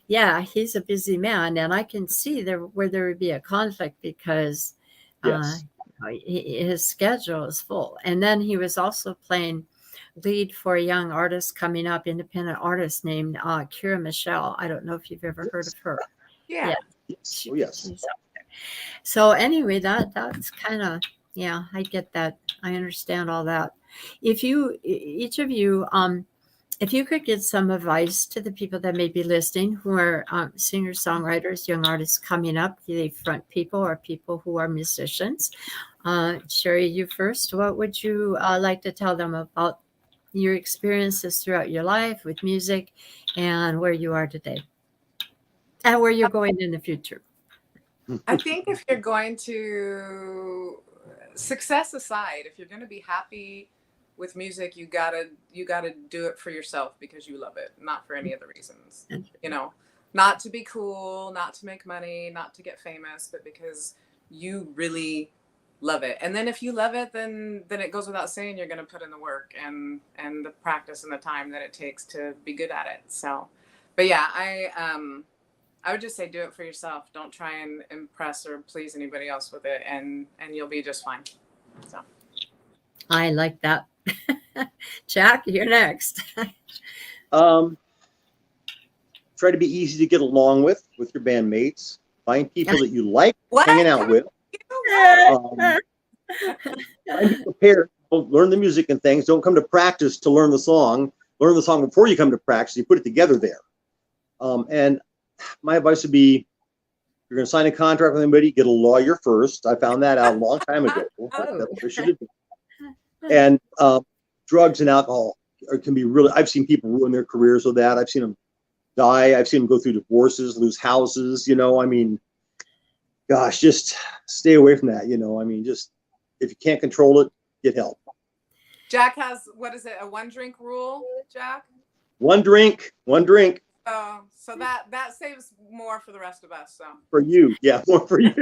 he's a busy man, and I can see where there would be a conflict because his schedule is full. And then he was also playing lead for a young artist coming up, independent artist named Kira Michelle. I don't know if you've ever heard of her. Yeah. Yes. Oh, yes. So anyway, that's kind of, yeah, I get that. I understand all that. If you, each of you, if you could give some advice to the people that may be listening who are singer songwriters, young artists coming up, be they front people or people who are musicians. Sherrie, you first. What would you like to tell them about your experiences throughout your life with music and where you are today and where you're going in the future? I think if you're going to, success aside, if you're going to be happy with music, you gotta do it for yourself because you love it, not for any other reasons. You know, not to be cool, not to make money, not to get famous, but because you really love it. And then if you love it, then it goes without saying you're going to put in the work and the practice and the time that it takes to be good at it. So, but yeah, I would just say do it for yourself. Don't try and impress or please anybody else with it, and you'll be just fine. So I like that. Jack, you're next. Try to be easy to get along with your bandmates. Find people that you like hanging out with. Be prepared. Learn the music and things. Don't come to practice to learn the song. Learn the song before you come to practice. You put it together there. And my advice would be, you're going to sign a contract with anybody, get a lawyer first. I found that out a long time ago. That's what I should have done. And drugs and alcohol can be really, I've seen people ruin their careers with that. I've seen them die. I've seen them go through divorces, lose houses. You know, I mean, gosh, just stay away from that. You know, I mean, just if you can't control it, get help. Jack has, what is it, a 1-drink rule, Jack? One drink. Oh, so that saves more for the rest of us. So for you, yeah, more for you.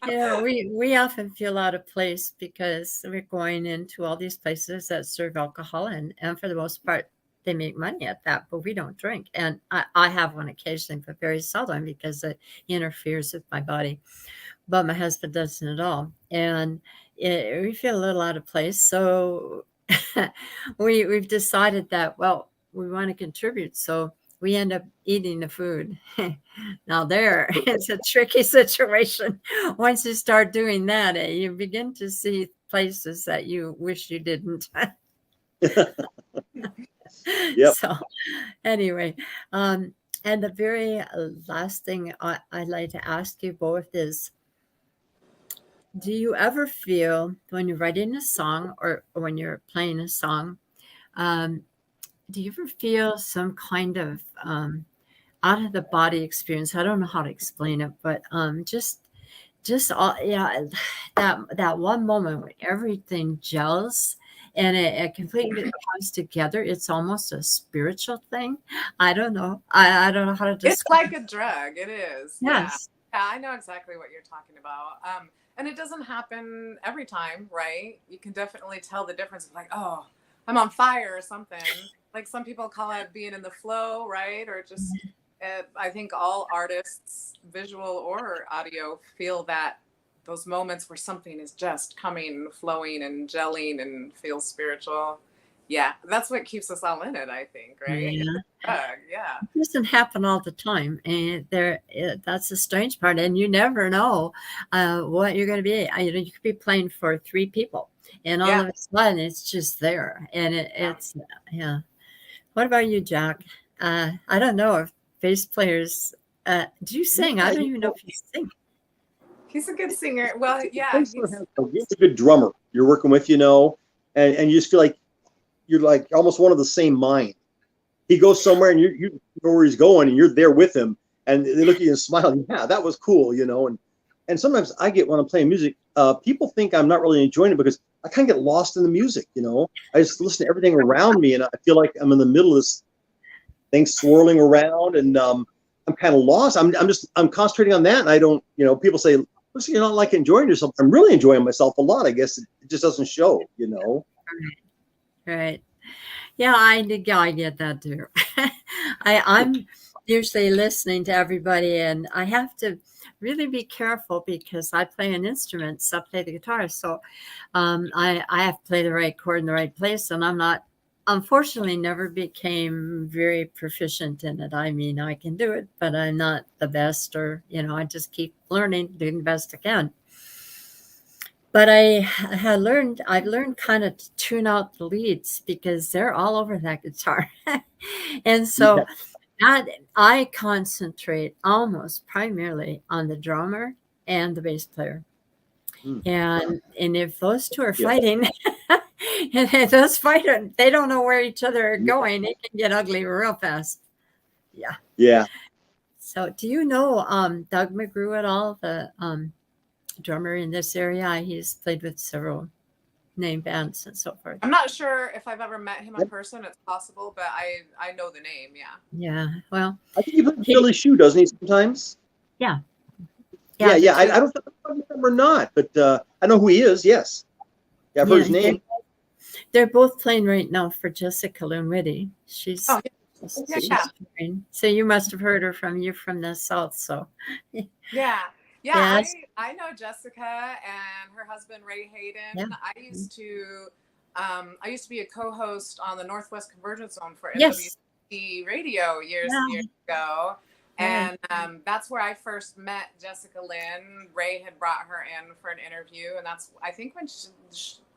Yeah, we often feel out of place because we're going into all these places that serve alcohol, and for the most part, they make money at that, but we don't drink. And I have one occasionally, but very seldom because it interferes with my body. But my husband doesn't at all, and we feel a little out of place. So we've decided that, well, we want to contribute, so we end up eating the food. Now there, it's a tricky situation. Once you start doing that, you begin to see places that you wish you didn't. Yep. So anyway, and the very last thing I'd like to ask you both is, do you ever feel when you're writing a song or when you're playing a song, do you ever feel some kind of out of the body experience? I don't know how to explain it, but just all, yeah, that one moment when everything gels and it completely comes together. It's almost a spiritual thing. I don't know. I don't know how to describe. It's like a drug. It is. Yes. Yeah, I know exactly what you're talking about. And it doesn't happen every time, right? You can definitely tell the difference of like, oh, I'm on fire or something. Like some people call it being in the flow, right? Or just, I think all artists, visual or audio, feel that those moments where something is just coming, flowing and gelling and feels spiritual. Yeah, that's what keeps us all in it, I think, right? Yeah. It doesn't happen all the time, and that's the strange part. And you never know what you're going to be. You could be playing for 3 people, and all of a sudden it's just there, and it's yeah. What about you, Jack? I don't know if bass players. Do you sing? I don't even know if you sing. He's a good singer. Well, yeah, He's a good drummer. You're working with, you know, and you just feel like you're like almost one of the same mind. He goes somewhere and you know where he's going and you're there with him and they look at you and smile. Yeah, that was cool, you know. And sometimes I get when I'm playing music, people think I'm not really enjoying it because I kind of get lost in the music, you know. I just listen to everything around me and I feel like I'm in the middle of this thing swirling around and I'm kind of lost. I'm concentrating on that and I don't, you know, people say, listen, you're not like enjoying yourself. I'm really enjoying myself a lot. I guess it just doesn't show, you know. Right. Yeah, I get that too. I'm usually listening to everybody, and I have to really be careful because I play an instrument, so I play the guitar. So I have to play the right chord in the right place, and I'm not unfortunately never became very proficient in it. I mean, I can do it, but I'm not the best, or, I just keep learning, doing the best I can. But I've learned kind of to tune out the leads because they're all over that guitar. And so Yeah. that I concentrate almost primarily on the drummer and the bass player. Hmm. And if those two are Yeah. fighting, and if those fighting, they don't know where each other are going, it can get ugly real fast. Yeah. Yeah. So do you know Doug McGrew at all, the drummer in this area? He's played with several name bands and so forth. I'm not sure if I've ever met him in person. It's possible, but I know the name. Yeah. Yeah. Well, I think he plays Billy Shoe, doesn't he? Sometimes. yeah. Yeah. the Yeah. I two- don't know him or not, but I know who he is. Yes. Yeah, I've heard his name. They're both playing right now for Jessica Lunwitty. She's Oh, she's yeah. touring. So you must have heard her from the South. So Yeah. Yeah, Yes. I know Jessica and her husband Ray Hayden. Yeah. I used to be a co-host on the Northwest Convergence Zone for Yes. NWC Radio years Yeah. and years ago. Yeah. And that's where I first met Jessica Lynn. Ray had brought her in for an interview, and that's, I think, when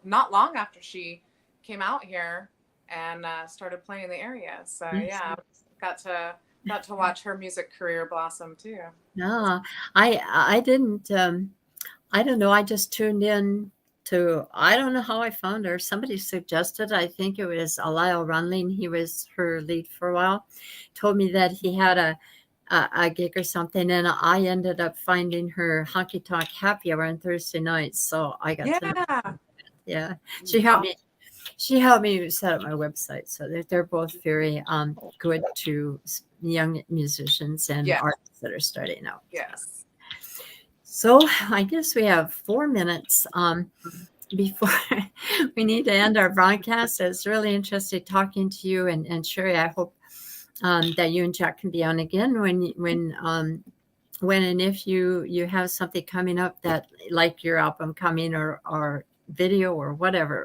not long after she came out here and started playing in the area. So yeah, got to watch her music career blossom too. No, I didn't. I don't know. I just tuned in to. I don't know how I found her. Somebody suggested. I think it was Lyle Runling. He was her lead for a while. Told me that he had a gig or something, and I ended up finding her Honky Tonk Happy Hour on Thursday nights. So I got to know. Yeah, she helped me. She helped me set up my website. So they're both very good to young musicians and artists that are starting out. Yes. So I guess we have 4 minutes before we need to end our broadcast. It's really interesting talking to you, and Sherrie, I hope that you and Jack can be on again when and if you have something coming up, that like your album coming or video or whatever,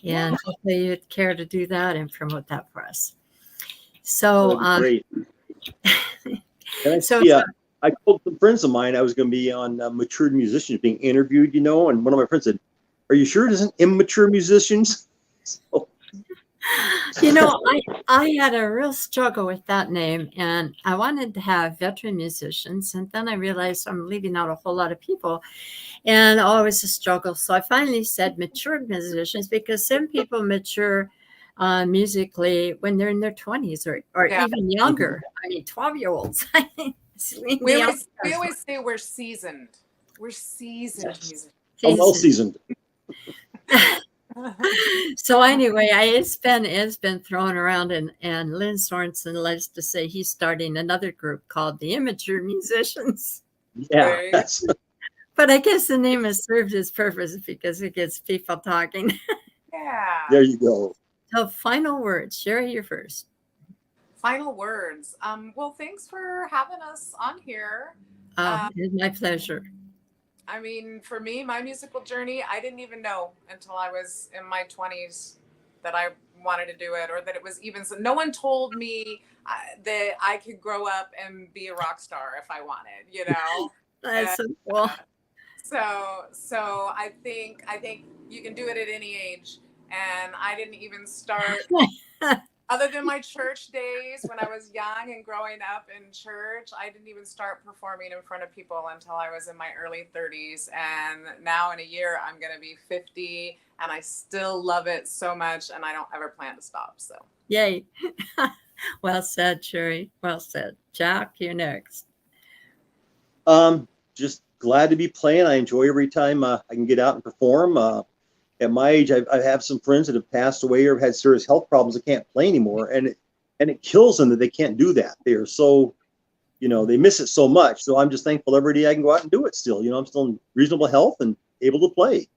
and hopefully you'd care to do that and promote that for us. So great. I told some friends of mine I was going to be on Matured Musicians being interviewed, and one of my friends said, "Are you sure it isn't Immature Musicians?" So. I had a real struggle with that name, and I wanted to have veteran musicians, and then I realized I'm leaving out a whole lot of people, and always a struggle. So I finally said matured musicians, because some people mature musically when they're in their 20s or even younger. I mean, 12-year-olds. We always say we're seasoned. We're seasoned musicians. Well seasoned. So anyway, it's been thrown around, and Lynn Sorensen likes to say he's starting another group called the Immature Musicians. Yeah. But I guess the name has served its purpose because it gets people talking. Yeah. There you go. So final words. Sherrie, you're first. Final words. Well, thanks for having us on here. It's my pleasure. I mean, for me, my musical journey, I didn't even know until I was in my 20s that I wanted to do it, or that it was even, no one told me that I could grow up and be a rock star if I wanted, That's so cool. So I think you can do it at any age. And I didn't even start, other than my church days when I was young and growing up in church, I didn't even start performing in front of people until I was in my early 30s. And now in a year, I'm going to be 50, and I still love it so much, and I don't ever plan to stop. So yay. Well said, Sherrie. Well said. Jack, you're next. Just glad to be playing. I enjoy every time I can get out and perform. At my age, I have some friends that have passed away or have had serious health problems that can't play anymore, and it kills them that they can't do that. They are so, they miss it so much. So I'm just thankful every day I can go out and do it still. I'm still in reasonable health and able to play.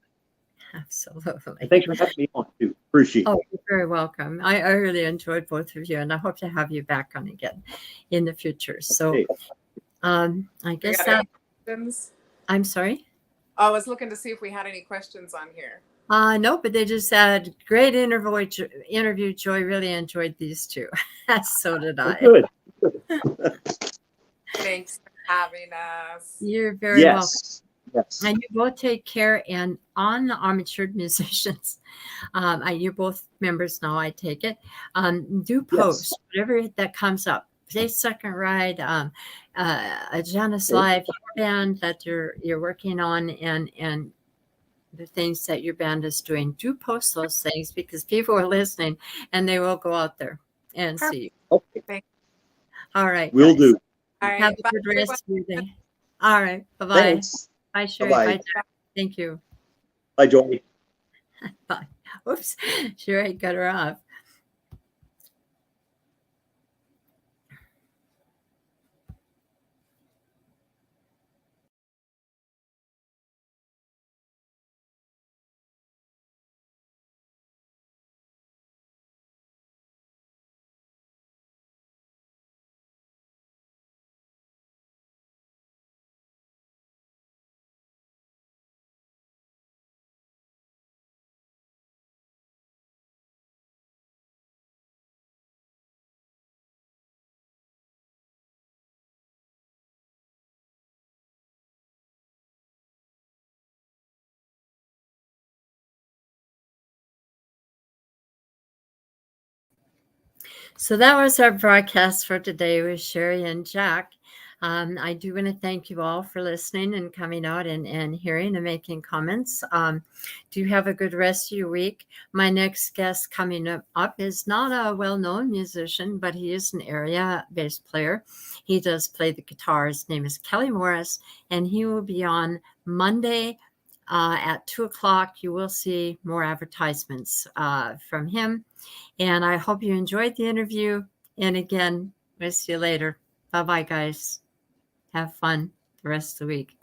Absolutely. And thanks for having me on too. Appreciate it. Oh, you're very welcome. I really enjoyed both of you, and I hope to have you back on again in the future. So I guess that. I'm sorry. I was looking to see if we had any questions on here. No, but they just said, great interview. Joy really enjoyed these two. So did I. Good. Thanks for having us. You're very welcome. Yes. And you both take care. And on the Armatured Musicians, you're both members now, I take it. Do post whatever that comes up. Say Second Ride, a Janis Live band that you're working on, and the things that your band is doing. Do post those things because people are listening and they will go out there and see you. Okay. All right. Will guys. do. All right. Have a Bye, good rest of everyone. your day. All right. Bye-bye. Thanks. Bye, Sherrie. Bye-bye. Bye, Jack. Thank you. Bye, Joy. Bye. Oops. Sherrie cut her off. So that was our broadcast for today with Sherrie and Jack. I do want to thank you all for listening and coming out and hearing and making comments. Do have a good rest of your week. My next guest coming up is not a well-known musician, but he is an area bass player. He does play the guitar. His name is Kelly Morris, and he will be on Monday at 2:00. You will see more advertisements from him. And I hope you enjoyed the interview. And again, we'll see you later. Bye-bye, guys. Have fun the rest of the week.